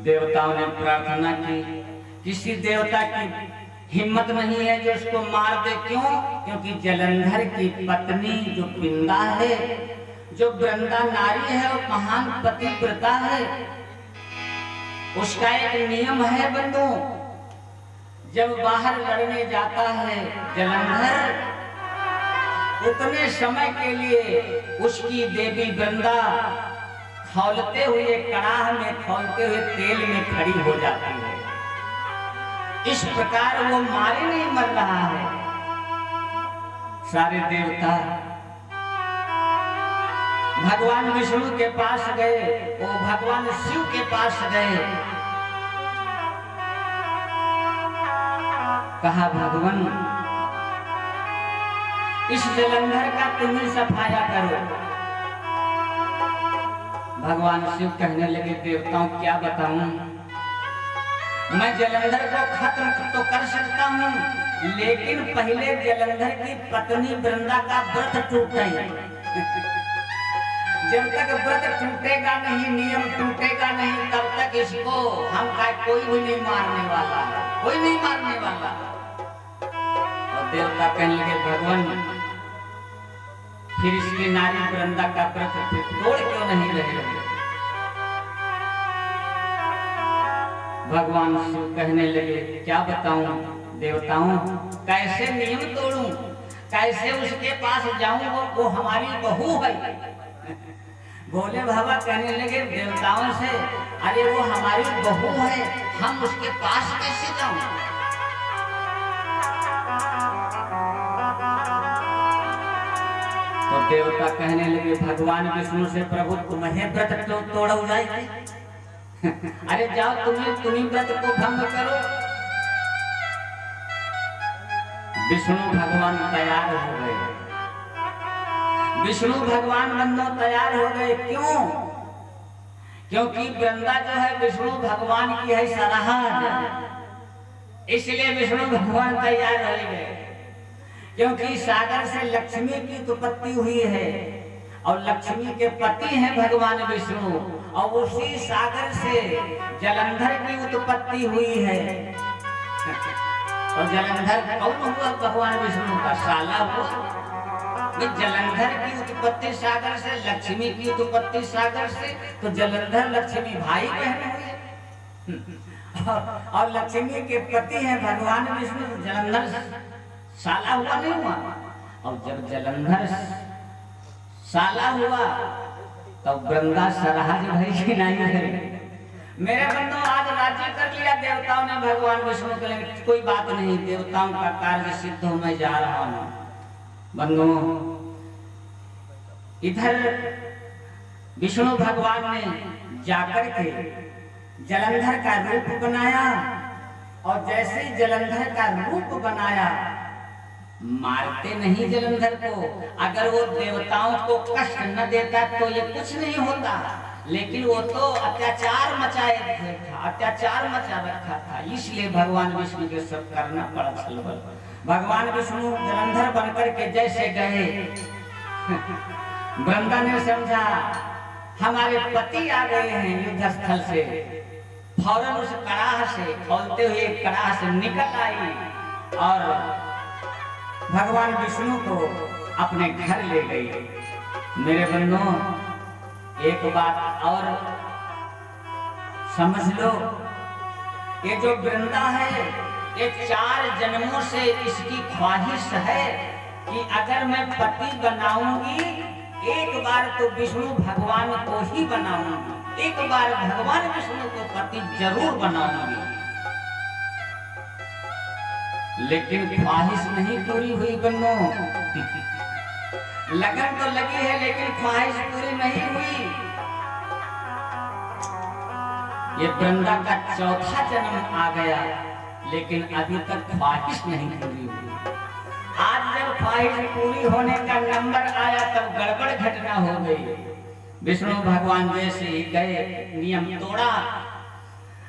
देवताओं ने प्रार्थना की, किसी देवता की हिम्मत नहीं है जो उसको मार दे। क्यों? क्योंकि जलंधर की पत्नी जो पिंदा है, जो वृंदा नारी है, वो महान पतिव्रता है। उसका एक नियम है बंधु, जब बाहर लड़ने जाता है जलंधर, उतने समय के लिए उसकी देवी वृंदा खौलते हुए कड़ाह में, खौलते हुए तेल में खड़ी हो जाती है। इस प्रकार वो मारे नहीं मर रहा है। सारे देवता भगवान विष्णु के पास गए, वो भगवान शिव के पास गए, कहा भगवान इस जलंधर का तुम्हें सफाया करो। भगवान शिव कहने लगे देवताओं क्या बताऊं, मैं जलंधर को खत्म तो कर सकता हूं, लेकिन पहले जलंधर की पत्नी वृंदा का व्रत टूट गई। जब तक व्रत टूटेगा नहीं, नियम टूटेगा नहीं, तब तक इसको हम कोई भी नहीं मारने वाला है, कोई नहीं मारने वाला। और देवता कहने लगे भगवान फिर इसकी नारी वृंदा का व्रत तोड़ क्यों नहीं रहे? भगवान शिव कहने लगे क्या बताऊं देवताओं, कैसे नियम तोड़ूं, कैसे उसके पास जाऊं, वो हमारी बहू है। भोले बाबा कहने लगे देवताओं से, अरे वो हमारी बहू है, हम उसके पास कैसे जाऊं? तो देवता कहने लगे भगवान विष्णु से, प्रभु तुम्हें व्रत क्यों तोड़ जाए? अरे जाओ तुम्ही व्रत को भंग करो। विष्णु भगवान तैयार हो गए, विष्णु भगवान बंधु तैयार हो गए। क्यों? क्योंकि वृंदा जो है विष्णु भगवान की है सराहना, इसलिए विष्णु भगवान तैयार हो गए। क्योंकि सागर से लक्ष्मी की उत्पत्ति हुई है और लक्ष्मी के पति हैं भगवान विष्णु, और उसी सागर से जलंधर की उत्पत्ति हुई है। और जलंधर कौन हुआ? भगवान विष्णु का साला हुआ। जलंधर की उत्पत्ति सागर से, लक्ष्मी की उत्पत्ति सागर से, तो जलंधर लक्ष्मी भाई बहन हुए। और लक्ष्मी के पति हैं भगवान विष्णु, तो जलंधर साला हुआ नहीं हुआ? और जब जलंधर साला हुआ तब वृंदा सराहज भई कि नहीं है। मेरे बंधु आज राज्य कर लिया देवताओं ने भगवान विष्णु के लिए, कोई बात नहीं, देवताओं का कार्य सिद्ध हो, मैं जा रहा हूं। बंधु इधर विष्णु भगवान ने जाकर के जलंधर का रूप बनाया, और जैसे ही जलंधर का रूप बनाया, मारते नहीं जलंधर को। अगर वो देवताओं को कष्ट न देता तो ये कुछ नहीं होता, लेकिन वो तो अत्याचार मचाए था, अत्याचार मचा रखा था, इसलिए भगवान विष्णु के सब करना पड़ा छलबल। भगवान विष्णु जलंधर बनकर के जैसे गए, वृंदा ने समझा हमारे पति आ गए हैं युद्ध स्थल से, फौरन उस कड़ाह से, खोलते हुए कड़ाह से निकल आई और भगवान विष्णु को अपने घर ले गई। मेरे बंधुओं, एक बात और समझ लो, ये जो वृंदा है ये 4 जन्मों से इसकी ख्वाहिश है कि अगर मैं पति बनाऊंगी, एक बार तो विष्णु भगवान को ही बनाऊंगी, एक बार भगवान विष्णु को पति जरूर बनाऊंगी। लेकिन ख्वाहिश नहीं पूरी हुई बन्नो। लगन तो लगी है लेकिन ख्वाहिश पूरी नहीं हुई। ये वृंदा का 4था जन्म आ गया लेकिन अभी तक ख्वाहिश नहीं पूरी हुई। आज जब ख्वाहिश पूरी होने का नंबर आया तब गड़बड़ घटना हो गई। विष्णु भगवान जैसे ही गए, नियम तोड़ा,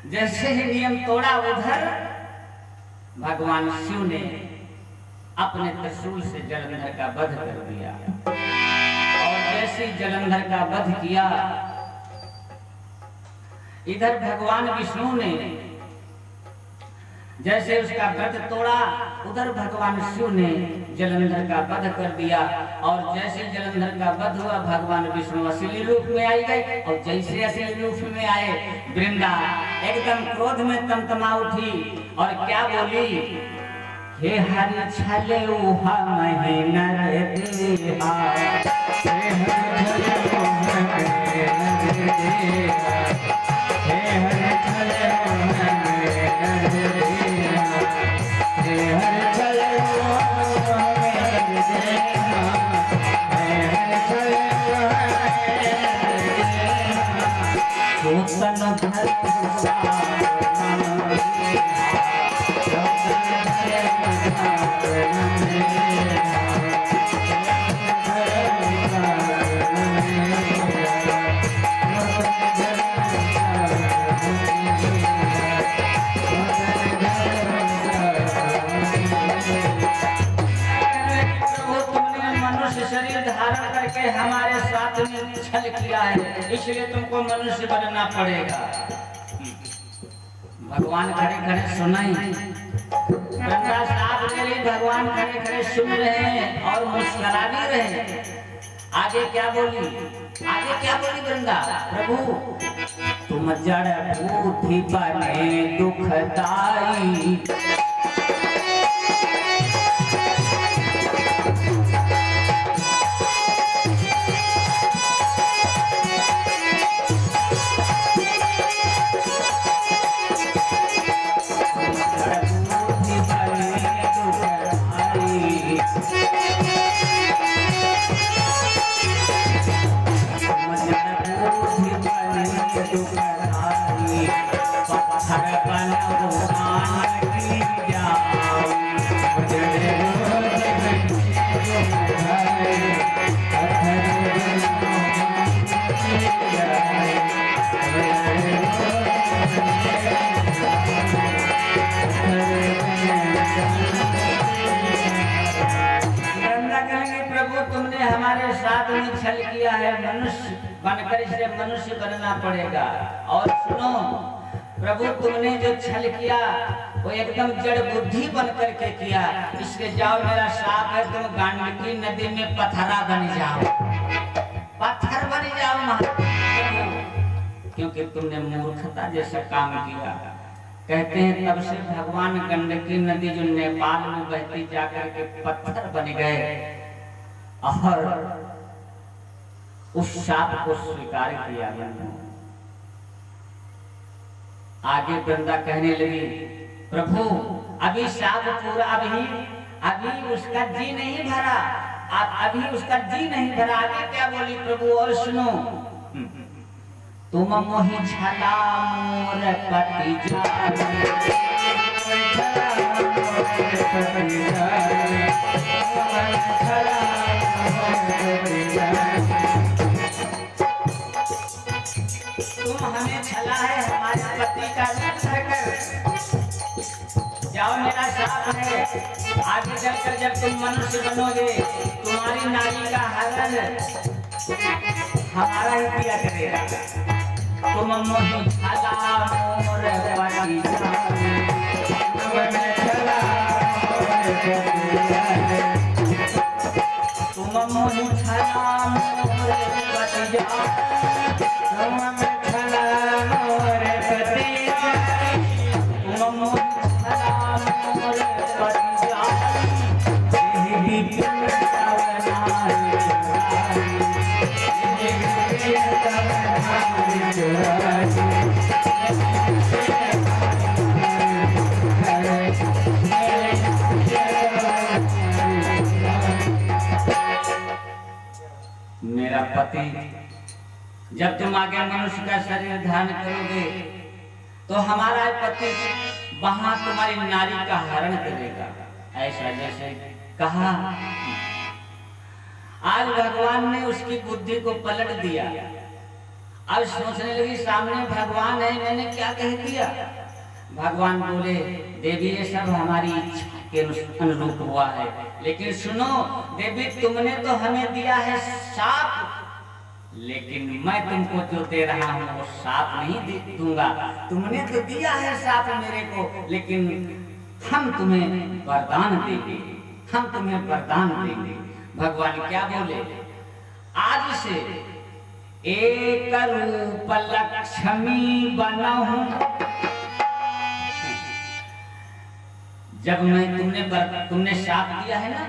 जैसे ही नियम तोड़ा उधर भगवान शिव ने अपने त्रिशूल से जलंधर का वध कर दिया। और जैसे जलंधर का वध किया, इधर भगवान विष्णु ने जैसे उसका व्रत तोड़ा, उधर भगवान शिव ने जलंधर का वध कर दिया। और जैसे जलंधर का वध हुआ, भगवान विष्णु असली रूप में आई गए। और जैसे असली रूप में आए, वृंदा एकदम क्रोध में तमतमा उठी और क्या बोली, हे हरि छले उहा महीना रे देहा, हे हरि छले उहा महीना रे देहा, हे हरि छले उहा महीना रे देहा, हे हरि छले उहा महीना रे देहा, हे हरि छले उहा महीना रे देहा, सोतन धर शरीर धारण करके हमारे साथ में छल किया है, इसलिए तुमको मनुष्य बनना पड़ेगा। भगवान खड़े खड़े सुनाई, वृंदा साथ के लिए भगवान खड़े खड़े सुन रहे हैं और मुस्कुरा भी रहे हैं। आगे क्या बोली, आगे क्या बोली वृंदा, प्रभु तुम जड़ बूथी बने दुखदाई, हमारे साथ में छल किया है, मनुष्य बनकर इसे मनुष्य बनना पड़ेगा। और सुनो प्रभु, तुमने जो छल किया वो एकदम जड़ बुद्धि बनकर के किया, इसलिए जाओ मेरा श्राप है, तुम गंडकी नदी में पत्थरा बन जाओ, पत्थर बन जाओ, क्योंकि तुमने मूर्खता जैसा काम किया। कहते हैं तब से भगवान गंडकी नदी जो नेपाल में बहती जाकर के पत्थर बन गए और उस शाप को स्वीकार किया। आगे वृंदा कहने लगी, प्रभु अभी शाप पूरा, अभी उसका जी नहीं भरा, अभी उसका जी नहीं भरा। आगे क्या बोली प्रभु, और सुनो, तुम मोहि छला मोर पति जाए, तुम हमें छला है हमारे पति का रूप धरकर, जाओ मेरा श्राप है, आगे चलकर जब तुम मनुष्य बनोगे तुम्हारी नारी का हरण हमारा ही किया करेगा। तुम मोहि छला मोर पति जाए, तुम मोहि छला मोर मेरा पति, जब तुम आगे मनुष्य का शरीर धारण करोगे तो हमारा पति वहां तुम्हारी नारी का हरण करेगा, ऐसा जैसे कहा। आज भगवान ने उसकी बुद्धि को पलट दिया। अब सोचने लगी सामने भगवान है, मैंने क्या कह दिया। भगवान बोले देवी ये सब हमारी इच्छा के अनुरूप हुआ है, लेकिन सुनो देवी तुमने तो हमें दिया है शाप, लेकिन मैं तुमको जो दे रहा हूँ वो शाप नहीं दूंगा। तुमने तो दिया है शाप मेरे को, लेकिन हम तुम्हें वरदान देंगे, हम तुम्हें वरदान देंगे। भगवान क्या बोले, आज से एक रूप लक्ष्मी बनहूं। जब मैं तुमने शाप दिया है ना,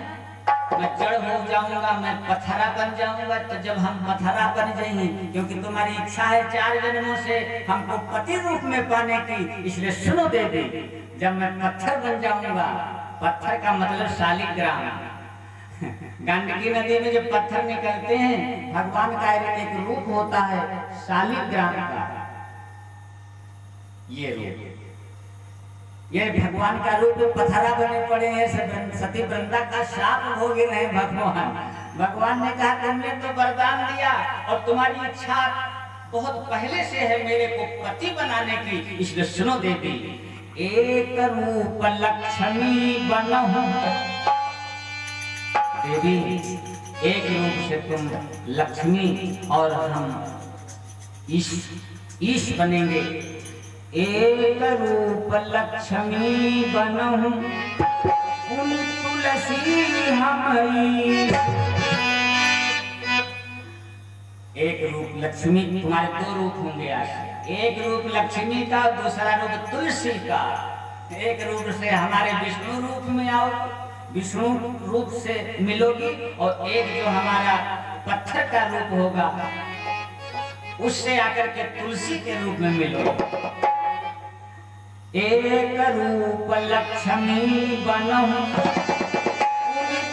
मैं जड़ हो जाऊंगा, मैं पत्थरा बन जाऊंगा। तो जब हम पत्थरा बन जाएंगे, क्योंकि तुम्हारी इच्छा है 4 जन्मों से हमको पति रूप में पाने की, इसलिए सुनो देवी, जब मैं पत्थर बन जाऊंगा, पत्थर का मतलब शालिग्राम, गंडकी नदी में जो पत्थर निकलते हैं, भगवान का एक रूप होता है शालिग्राम का। ये रूप, ये भगवान का रूप पत्थरा बने पड़े हैं। सती वृंदा का शाप भोगे रहे भगवान। भगवान ने कहा तुमने तो वरदान दिया और तुम्हारी इच्छा बहुत पहले से है मेरे को पति बनाने की, इसलिए सुनो देवी, एक रूप लक्ष्मी बनहूं। देवी एक रूप से तुम लक्ष्मी और हम ईश बनेंगे। एक रूप लक्ष्मी बनहूं, फूल तुलसी हमारी। एक रूप लक्ष्मी, तुम्हारे 2 रूप होंगे आज। एक रूप लक्ष्मी का, दूसरा रूप तुलसी का। एक रूप से हमारे विष्णु रूप में आओ, विष्णु रूप से मिलोगी, और एक जो हमारा पत्थर का रूप होगा उससे आकर के तुलसी के रूप में मिलोगी। एक रूप लक्ष्मी बनहूं,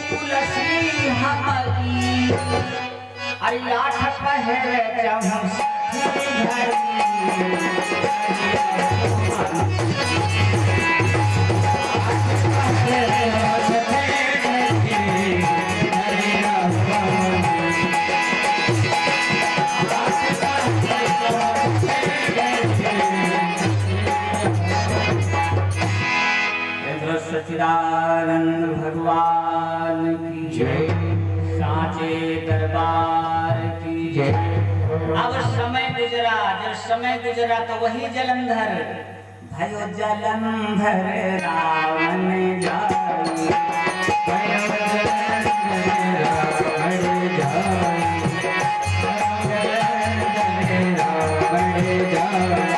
तुलसी हमारी। अरे 8 पहर जाऊं सच्चिदानंद भगवान की जय, साचे दरबार की जय। अब समय गुजरा, जब समय गुजरा तो वही जलंधर भयो जलंधर रावण जाई, भयो जलंधर रावण जाई, रावण जाई।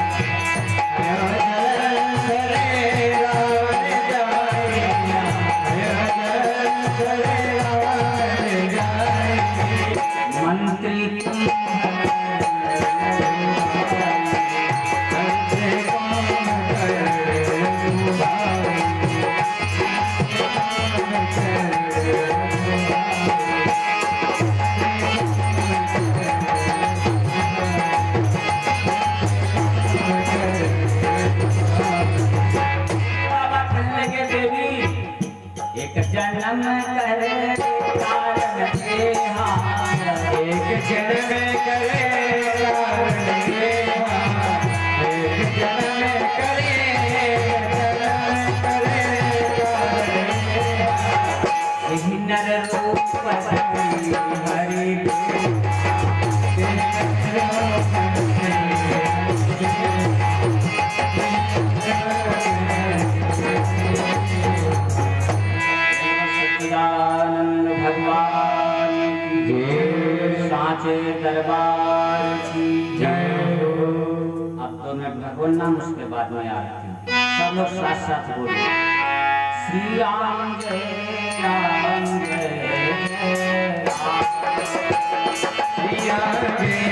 जन्म करे कारण देहा, एक जन्म करे कारण देहा, एक जन्म करे कारण देहा। यही नर रूप हरि भगवान की जय, साचे दरबार सरकार की जय हो। अब तो मैं भगवान नाम उसके बाद में आती हूँ, सब लोग साथ साथ बोलो श्री राम जय राम जय जय राम। श्री राम जय